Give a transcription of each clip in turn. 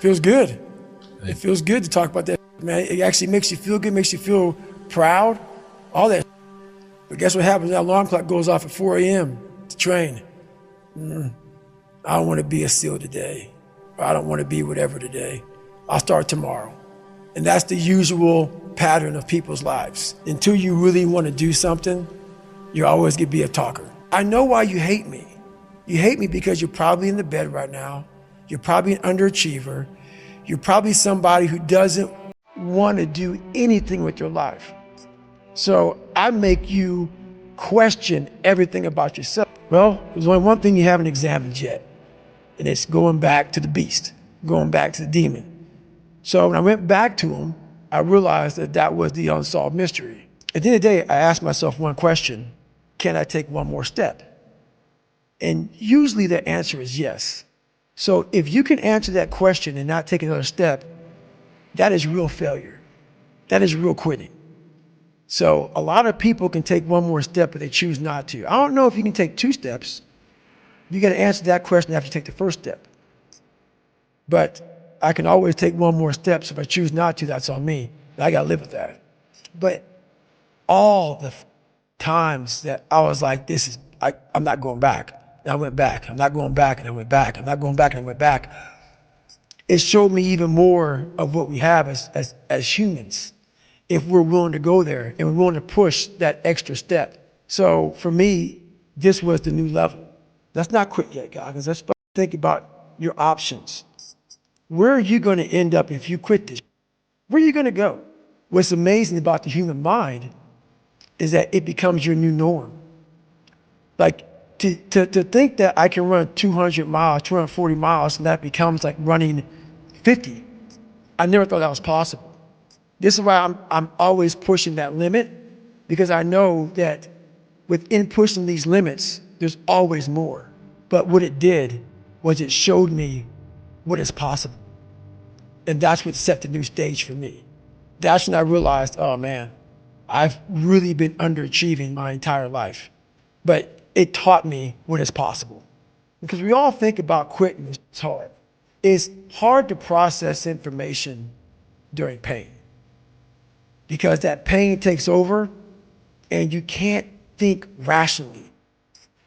Feels good. It feels good to talk about that, man. It actually makes you feel good, makes you feel proud, all that. But guess what happens? That alarm clock goes off at 4 a.m. to train. I don't want to be a SEAL today. Or I don't want to be whatever today. I'll start tomorrow. And that's the usual pattern of people's lives. Until you really want to do something, you're always going to be a talker. I know why you hate me. You hate me because you're probably in the bed right now. You're probably an underachiever. You're probably somebody who doesn't want to do anything with your life. So I make you question everything about yourself. Well, there's only one thing you haven't examined yet, and it's going back to the beast, going back to the demon. So when I went back to him, I realized that that was the unsolved mystery. At the end of the day, I asked myself one question: can I take one more step? And usually the answer is yes. So if you can answer that question and not take another step, that is real failure. That is real quitting. So a lot of people can take one more step, but they choose not to. I don't know if you can take 2 steps. You got to answer that question after you take the first step. But I can always take one more step, so if I choose not to, that's on me. I got to live with that. But all the times that I was like, I'm not going back. And I went back. I'm not going back, and I went back. I'm not going back, and I went back. It showed me even more of what we have as humans, if we're willing to go there and we're willing to push that extra step. So for me, this was the new level. That's not quit yet, Goggins. Let's think about your options. Where are you going to end up if you quit this? Where are you going to go? What's amazing about the human mind is that it becomes your new norm. Like to think that I can run 200 miles, 240 miles, and that becomes like running 50. I never thought that was possible. This is why I'm always pushing that limit, because I know that within pushing these limits, there's always more. But what it did was it showed me what is possible. And that's what set the new stage for me. That's when I realized, oh man, I've really been underachieving my entire life. But it taught me what is possible. Because we all think about quitting, it's hard. It's hard to process information during pain, because that pain takes over and you can't think rationally.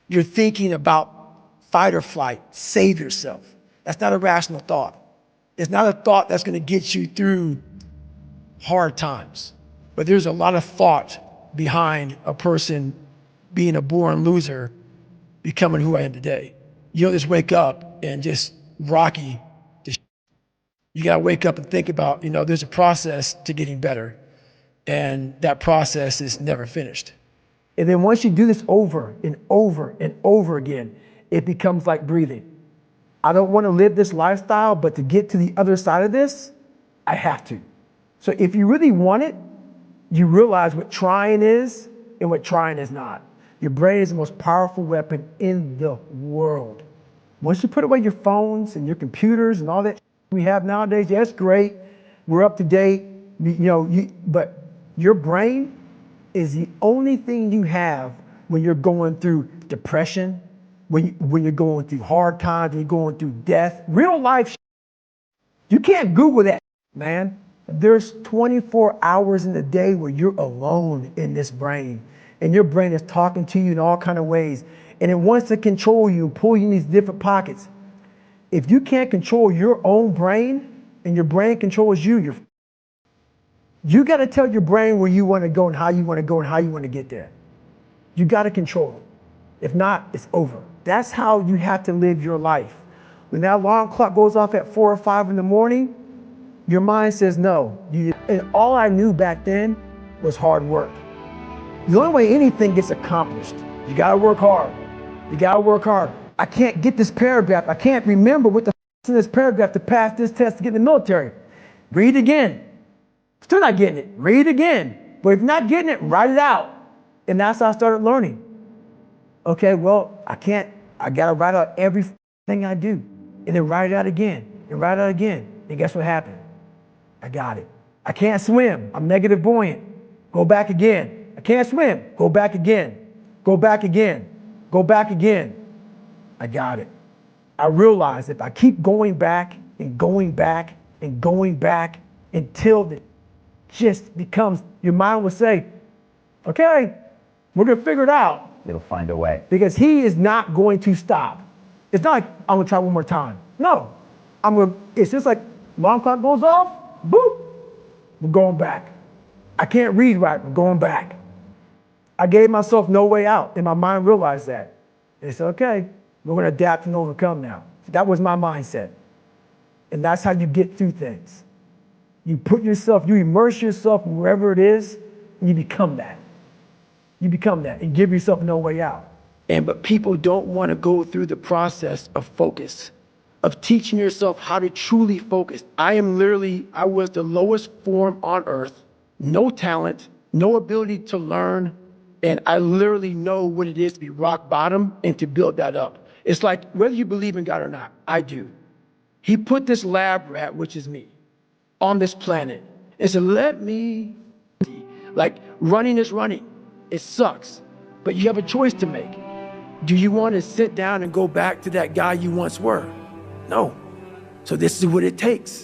You're thinking about fight or flight, save yourself. That's not a rational thought. It's not a thought that's going to get you through hard times. But there's a lot of thought behind a person being a born loser, becoming who I am today. You don't just wake up and just rocky. You got to wake up and think about, there's a process to getting better. And that process is never finished. And then once you do this over and over and over again, it becomes like breathing. I don't want to live this lifestyle, but to get to the other side of this, I have to. So if you really want it, you realize what trying is and what trying is not. Your brain is the most powerful weapon in the world. Once you put away your phones and your computers and all that we have nowadays, yeah, it's great. We're up to date, but your brain is the only thing you have when you're going through depression, when you're going through hard times, when you're going through death, real life. You can't Google that, man. There's 24 hours in the day where you're alone in this brain, and your brain is talking to you in all kinds of ways, and it wants to control you, pull you in these different pockets. If you can't control your own brain and your brain controls you, you got to tell your brain where you want to go and how you want to go and how you want to get there. You got to control it. If not, it's over. That's how you have to live your life. When that alarm clock goes off at 4 or 5 in the morning, your mind says no. And all I knew back then was hard work. The only way anything gets accomplished, you got to work hard. You got to work hard. I can't get this paragraph. I can't remember what the is in this paragraph to pass this test to get in the military. Read again. Still not getting it. Read again. But if you're not getting it, write it out. And that's how I started learning. Okay, well, I got to write out everything I do. And then write it out again. And write it out again. And guess what happened? I got it. I can't swim. I'm negative buoyant. Go back again. I can't swim. Go back again. Go back again. Go back again. I got it. I realized if I keep going back and going back and going back until it just becomes, your mind will say, okay, we're gonna figure it out. It'll find a way. Because he is not going to stop. It's not like, I'm gonna try one more time. No, it's just like, alarm clock goes off, boop, we're going back. I can't read right, we're going back. I gave myself no way out, and my mind realized that. It's okay, we're gonna adapt and overcome now. That was my mindset. And that's how you get through things. You immerse yourself wherever it is, and you become that. You become that and give yourself no way out. But people don't want to go through the process of focus, of teaching yourself how to truly focus. I was the lowest form on earth, no talent, no ability to learn. And I literally know what it is to be rock bottom and to build that up. It's like, whether you believe in God or not, I do. He put this lab rat, which is me, on this planet and said, like, running is running. It sucks, but you have a choice to make. Do you want to sit down and go back to that guy you once were? No. So this is what it takes.